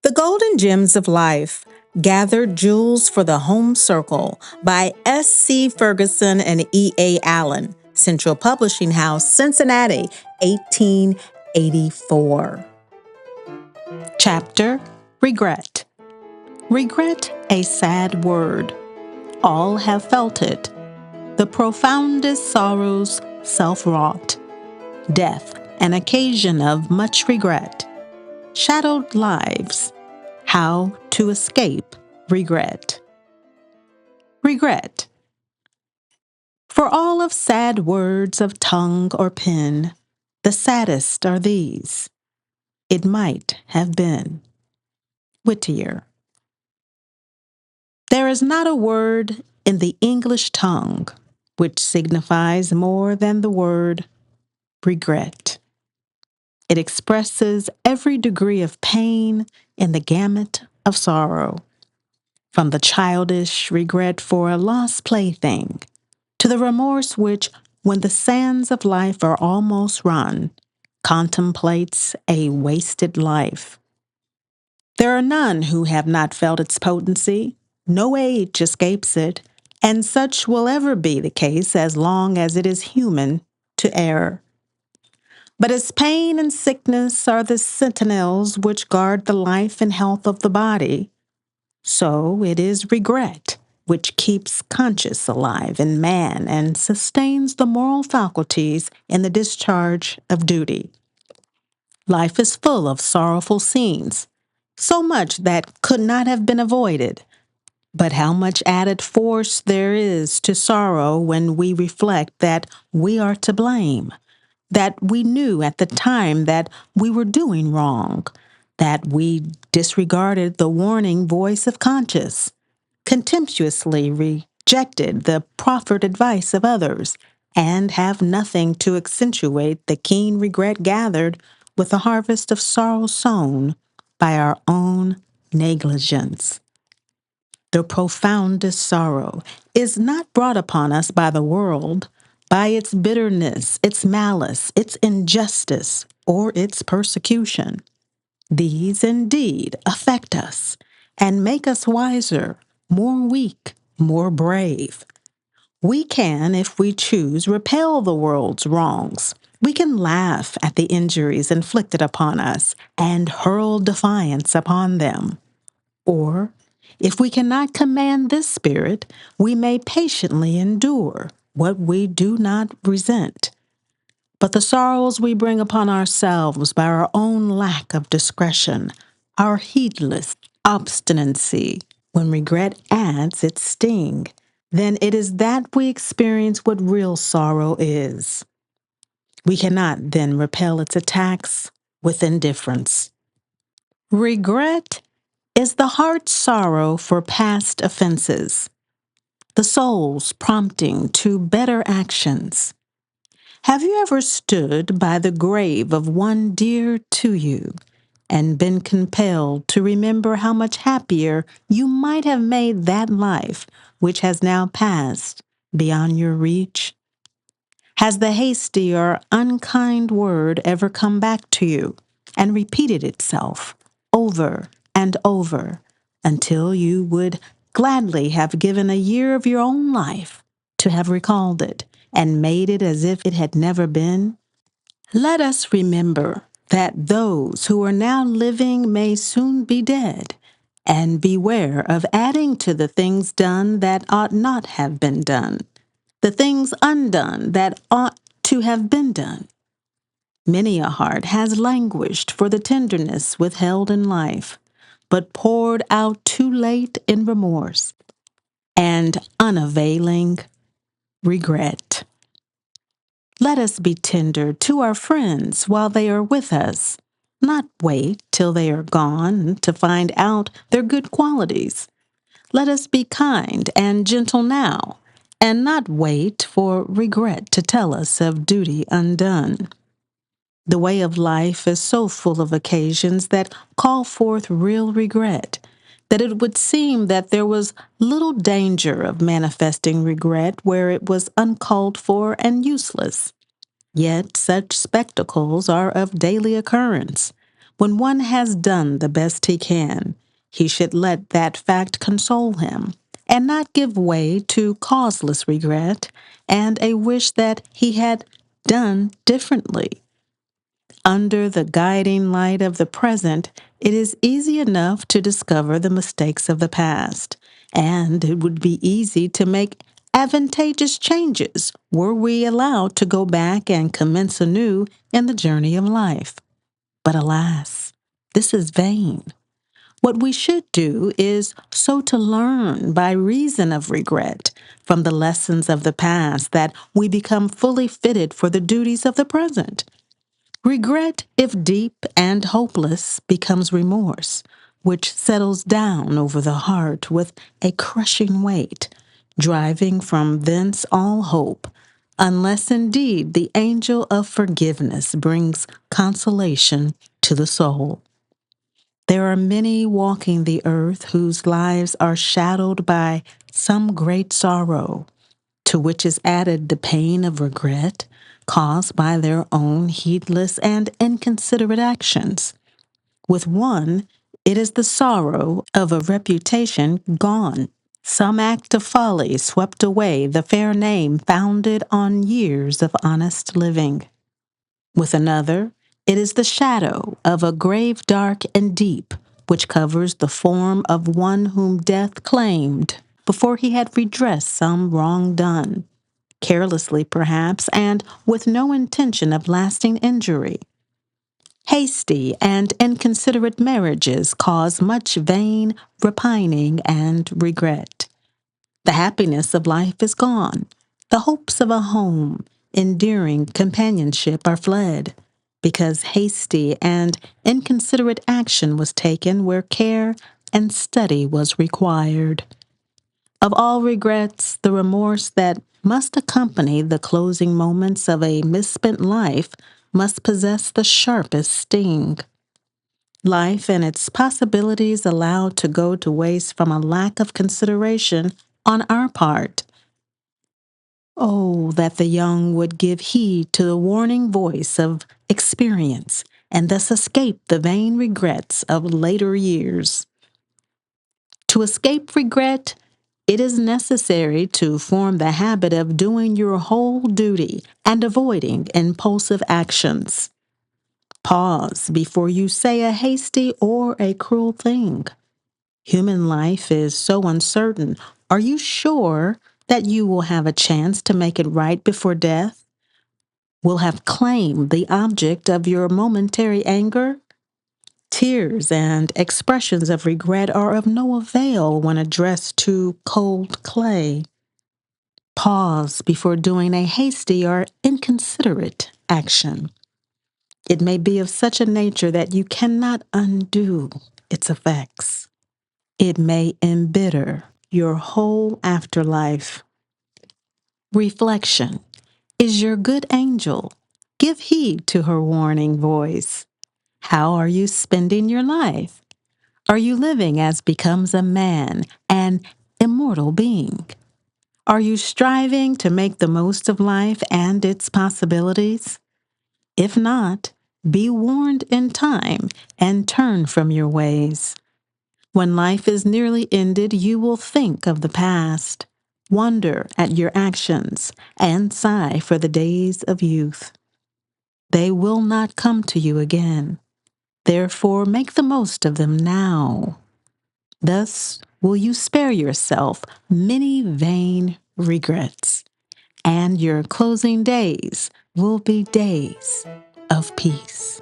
The Golden Gems of Life, Gathered Jewels for the Home Circle by S.C. Ferguson and E.A. Allen, Central Publishing House, Cincinnati, 1884. Chapter: Regret. Regret, a sad word. All have felt it. The profoundest sorrows, self-wrought. Death, an occasion of much regret. Shadowed lives. How to escape regret. Regret. For all of sad words of tongue or pen, the saddest are these: it might have been. Whittier. There is not a word in the English tongue which signifies more than the word regret. It expresses every degree of pain in the gamut of sorrow, from the childish regret for a lost plaything to the remorse which, when the sands of life are almost run, contemplates a wasted life. There are none who have not felt its potency. No age escapes it, and such will ever be the case as long as it is human to err. But as pain and sickness are the sentinels which guard the life and health of the body, so it is regret which keeps conscience alive in man and sustains the moral faculties in the discharge of duty. Life is full of sorrowful scenes, so much that could not have been avoided. But how much added force there is to sorrow when we reflect that we are to blame, that we knew at the time that we were doing wrong, that we disregarded the warning voice of conscience, contemptuously rejected the proffered advice of others, and have nothing to accentuate the keen regret gathered with the harvest of sorrow sown by our own negligence. The profoundest sorrow is not brought upon us by the world, by its bitterness, its malice, its injustice, or its persecution. These indeed affect us and make us wiser, more weak, more brave. We can, if we choose, repel the world's wrongs. We can laugh at the injuries inflicted upon us and hurl defiance upon them. Or, if we cannot command this spirit, we may patiently endure what we do not resent. But the sorrows we bring upon ourselves by our own lack of discretion, our heedless obstinacy, when regret adds its sting, then it is that we experience what real sorrow is. We cannot then repel its attacks with indifference. Regret is the heart's sorrow for past offenses, the soul's prompting to better actions. Have you ever stood by the grave of one dear to you and been compelled to remember how much happier you might have made that life which has now passed beyond your reach? Has the hasty or unkind word ever come back to you and repeated itself over and over until you would gladly have given a year of your own life to have recalled it and made it as if it had never been? Let us remember that those who are now living may soon be dead, and beware of adding to the things done that ought not have been done, the things undone that ought to have been done. Many a heart has languished for the tenderness withheld in life, but poured out too late in remorse and unavailing regret. Let us be tender to our friends while they are with us, not wait till they are gone to find out their good qualities. Let us be kind and gentle now, and not wait for regret to tell us of duty undone. The way of life is so full of occasions that call forth real regret, that it would seem that there was little danger of manifesting regret where it was uncalled for and useless. Yet such spectacles are of daily occurrence, When one has done the best he can, he should let that fact console him and not give way to causeless regret and a wish that he had done differently. Under the guiding light of the present, it is easy enough to discover the mistakes of the past, and it would be easy to make advantageous changes were we allowed to go back and commence anew in the journey of life. But alas, this is vain. What we should do is so to learn by reason of regret from the lessons of the past that we become fully fitted for the duties of the present. Regret, if deep and hopeless, becomes remorse, which settles down over the heart with a crushing weight, driving from thence all hope, unless indeed the angel of forgiveness brings consolation to the soul. There are many walking the earth whose lives are shadowed by some great sorrow, to which is added the pain of regret caused by their own heedless and inconsiderate actions. With one, it is the sorrow of a reputation gone. Some act of folly swept away the fair name founded on years of honest living. With another, it is the shadow of a grave dark and deep, which covers the form of one whom death claimed before he had redressed some wrong done, carelessly perhaps, and with no intention of lasting injury. Hasty and inconsiderate marriages cause much vain repining and regret. The happiness of life is gone. The hopes of a home, endearing companionship are fled, because hasty and inconsiderate action was taken where care and study was required. Of all regrets, the remorse that must accompany the closing moments of a misspent life must possess the sharpest sting. Life and its possibilities allowed to go to waste from a lack of consideration on our part. Oh, that the young would give heed to the warning voice of experience and thus escape the vain regrets of later years. To escape regret, it is necessary to form the habit of doing your whole duty and avoiding impulsive actions. Pause before you say a hasty or a cruel thing. Human life is so uncertain. Are you sure that you will have a chance to make it right before death? Will have claimed the object of your momentary anger? Tears and expressions of regret are of no avail when addressed to cold clay. Pause before doing a hasty or inconsiderate action. It may be of such a nature that you cannot undo its effects. It may embitter your whole afterlife. Reflection. Is your good angel? Give heed to her warning voice. How are you spending your life? Are you living as becomes a man, an immortal being? Are you striving to make the most of life and its possibilities? If not, be warned in time and turn from your ways. When life is nearly ended, you will think of the past, wonder at your actions, and sigh for the days of youth. They will not come to you again. Therefore, make the most of them now. Thus will you spare yourself many vain regrets, and your closing days will be days of peace.